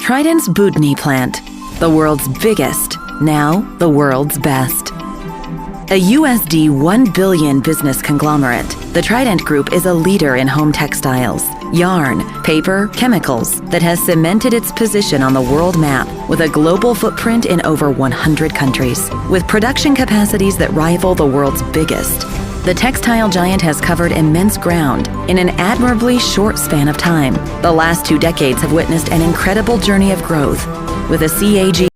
Trident's Budni plant, the world's biggest, now the world's best. A USD 1 billion business conglomerate, the Trident Group is a leader in home textiles, yarn, paper, chemicals that has cemented its position on the world map with a global footprint in over 100 countries. With production capacities that rival the world's biggest, the textile giant has covered immense ground in an admirably short span of time. The last 2 decades have witnessed an incredible journey of growth, with a CAGR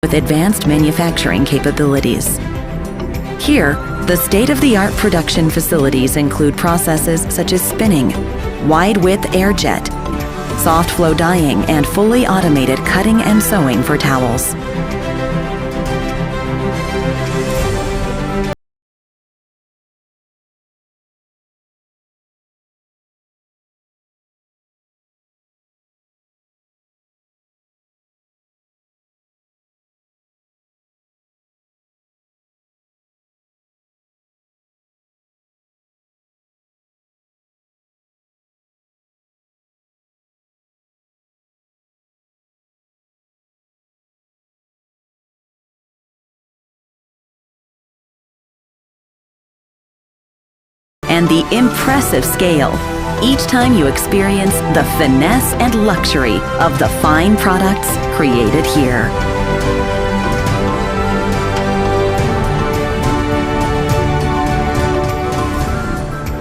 with advanced manufacturing capabilities. Here, the state-of-the-art production facilities include processes such as spinning, wide-width airjet, soft flow dyeing, and fully automated cutting and sewing for towels. And the impressive scale, each time you experience the finesse and luxury of the fine products created here.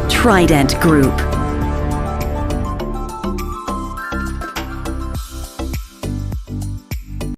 Trident Group.